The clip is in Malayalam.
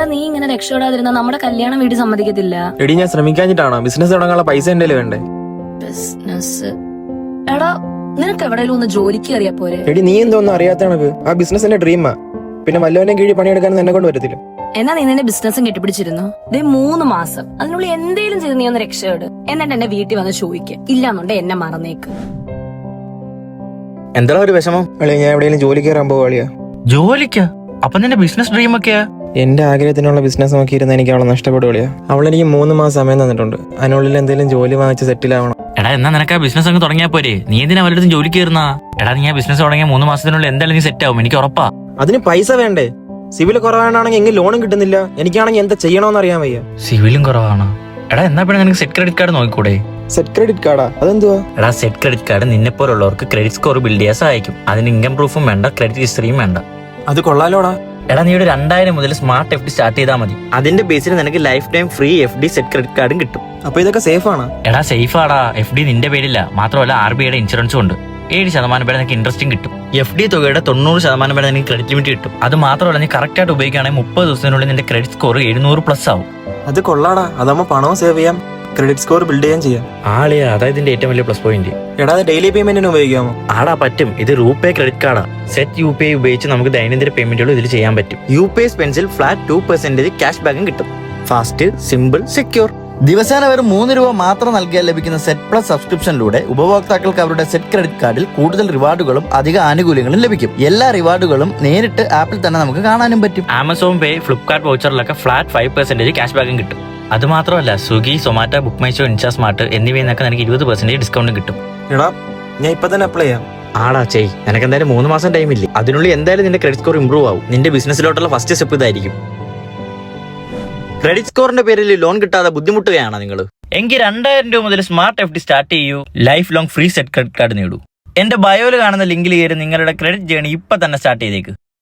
എടാ നീ ഇങ്ങനെ രക്ഷപ്പെടാതിരുന്ന നമ്മുടെ കല്യാണം വീട് സമ്മതിക്കത്തില്ല. എടി ഞാൻ ശ്രമിക്കാഞ്ഞിട്ടാണോ? ബിസിനസ് തുടങ്ങാനുള്ള പൈസ എന്റെ വേണ്ടേ? ബിസിനസ് എടാ നിനക്ക് എവിടെയെങ്കിലും ഒന്ന് ജോലിക്ക് കയറിയാ പോരെ? എടി നീ എന്തോന്നും അറിയാത്തണക്ക് ആ ബിസിനസ് എന്റെ ഡ്രീമാ. പിന്നെ വല്ലവന്റെ കീഴിൽ പണിയെടുക്കാൻ എന്നെ കൊണ്ട് വരത്തില്ല. എന്നാ നീ നിന്റെ ബിസിനസ്സും കെട്ടിപ്പിടിച്ചിരുന്നു. 3 മാസം അതിനുള്ളിൽ എന്തേലും ചെയ്ത് നീ ഒന്ന് രക്ഷപ്പെട്. എന്നിട്ട് എന്റെ വീട്ടിൽ വന്ന് ചോദിക്ക. ഇല്ലാന്നുണ്ടെ എന്നെ മറന്നേക്ക്. എന്താ ഒരു വിഷമം? അളിയ ഞാൻ എവിടെയെങ്കിലും ജോലി കയറാൻ പോവാളിയാ. ജോലിക്കാ? അപ്പൊ നിന്റെ ബിസിനസ് ഡ്രീം ഒക്കെയാ? എന്റെ ആഗ്രഹത്തിനുള്ള ബിസിനസ് നോക്കിയിരുന്ന എനിക്ക് അവളെ നഷ്ടപ്പെടുകയാ. അവളെനിക്ക് 3 മാസം സമയം തന്നിട്ടുണ്ട്. അതിനുള്ളിൽ എന്തെങ്കിലും ജോലി വാങ്ങിച്ച് സെറ്റിൽ ആവണം. എടാ എന്നാ നിനക്ക് ആ ബിസിനസ് അങ്ങ് തുടങ്ങിയാ പോരെ? നീ എന്തിനാ വല്ലതും ജോലി കയറുന്നാ? എടാ നീ ആ ബിസിനസ് തുടങ്ങിയ 3 മാസത്തിനുള്ളിൽ എന്തായാലും നീ സെറ്റ് ആവും, എനിക്ക് ഉറപ്പാ. അതിന് പൈസ വേണ്ടേ? സിവിൽ കുറവാണെങ്കിൽ എങ്ങനെ ലോണും കിട്ടുന്നില്ല. എനിക്കാണെങ്കിൽ എന്താ ചെയ്യണോന്ന് അറിയാൻ വയ്യ. സിവിലും കുറവാണ്. എടാ എന്നാ പിന്നെ നിനക്ക് സെറ്റ് ക്രെഡിറ്റ് കാർഡ് നോക്കിക്കൂടെ? സെറ്റ് ക്രെഡിറ്റ് കാർഡാ? അതെന്തുവാ? എടാ സെറ്റ് ക്രെഡിറ്റ് കാർഡ് നിന്നെ പോലുള്ളവർക്ക് ക്രെഡിറ്റ് സ്കോർ ബിൽഡ് ചെയ്യാൻ സഹായിക്കും. അതിന് ഇൻകം പ്രൂഫും വേണ്ട, ക്രെഡിറ്റ് ഹിസ്റ്ററിയും വേണ്ട. അത് കൊള്ളാലോടാ. എടാ നീ ഒരു 2000 മുതൽ സ്മാർട്ട് FD സ്റ്റാർട്ട് ചെയ്താൽ മതി. അതിന്റെ ബേസിൽ നിനക്ക് life time free FD set credit കാർഡും കിട്ടും. അപ്പൊ ഇതൊക്കെ സേഫ് ആണ്? എടാ സേഫ് ആടാ. FD നിന്റെ പേരില്ല, മാത്രമല്ല RBIയുടെ ഇൻഷുറൻസും ഉണ്ട്. 7% വരെ നിനക്ക് ഇൻട്രസ്റ്റും കിട്ടും. FD തുകയുടെ 90% വരെ നിനക്ക് ക്രെഡിറ്റ് ലിമിറ്റ് കിട്ടും. അത് മാത്രമല്ല നീ കറക്റ്റ് ആയിട്ട് ഉപയോഗിക്കുകയാണെങ്കിൽ 30 ദിവസത്തിനുള്ളിൽ നിന്റെ ക്രെഡിറ്റ് സ്കോർ 700+ ആവും. അത് കൊള്ളാടാ. അതാകുമ്പോ പണവും സേവ് ചെയ്യാം, ക്രെഡിറ്റ് സ്കോർ ബിൽഡ് ചെയ്യാൻ ചെയ്യാം. ആളിയാ, അതായത് ഇതിന്റെ ഏറ്റവും വലിയ പ്ലസ് പോയിന്റ്. എടാ അത് ഡെയിലി പേയ്മെന്റിന് ഉപയോഗിക്കാമോ? ആടാ പറ്റും. ഇത് RuPay ക്രെഡിറ്റ് കാർഡാ. സെറ്റ് UPI ഉപയോഗിച്ച് നമുക്ക് ദൈനംദിന പേയ്മെന്റുകളും ഇതിൽ ചെയ്യാൻ പറ്റും. UPI സ്പെൻസിൽ ഫ്ലാറ്റ് 2% ക്യാഷ് ബാക്കും കിട്ടും. Fast, simple, secure. ദിവസേന വെറും 3 രൂപ മാത്രം നൽകിയാൽ ലഭിക്കുന്ന സെറ്റ് പ്ലസ് സബ്സ്ക്രിപ്ഷനിലൂടെ ഉപഭോക്താക്കൾക്ക് അവരുടെ സെറ്റ് ക്രെഡിറ്റ് കാർഡിൽ കൂടുതൽ റിവാർഡുകളും അധിക ആനുകൂല്യങ്ങളും ലഭിക്കും. എല്ലാ റിവാർഡുകളും നേരിട്ട് ആപ്പിൽ തന്നെ നമുക്ക് കാണാനും പറ്റും. ആമസോൺ പേ, ഫ്ലിപ്കാർട്ട് വൗച്ചറിലൊക്കെ ഫ്ലാറ്റ് 5% ക്യാഷ് ബാക്കും കിട്ടും. അത് മാത്രമല്ല Swiggy, Zomato, book my show, insta smart എന്നിവയിൽ നിന്നൊക്കെ നിനക്ക് 20% ഡിസ്കൗണ്ടും കിട്ടും. എടാ ഞാൻ ഇപ്പൊ തന്നെ അപ്ലൈ ചെയ്യാം. ആടാ ചെയ്. നിനക്ക് എന്തായാലും 3 മാസം ടൈം ഇല്ലേ? അതിനുള്ളിൽ എന്തായാലും നിന്റെ ക്രെഡിറ്റ് സ്കോർ ഇംപ്രൂവ് ആവും. നിന്റെ ബിസിനസ്സിലോട്ടുള്ള ഫസ്റ്റ് സ്റ്റെപ്പ് ഇതായിരിക്കും. ക്രെഡിറ്റ് സ്കോറിന്റെ പേരിൽ ലോൺ കിട്ടാതെ ബുദ്ധിമുട്ടുകയാണോ നിങ്ങൾ? എങ്കിൽ 2000 രൂപ മുതൽ സ്മാർട്ട് FD സ്റ്റാർട്ട് ചെയ്യൂ. Life long free set credit card നേടൂ. എന്റെ ബയോയിൽ കാണുന്ന ലിങ്കിൽ കയറി നിങ്ങളുടെ ക്രെഡിറ്റ് ജേണി ഇപ്പൊ തന്നെ സ്റ്റാർട്ട് ചെയ്തേക്ക്.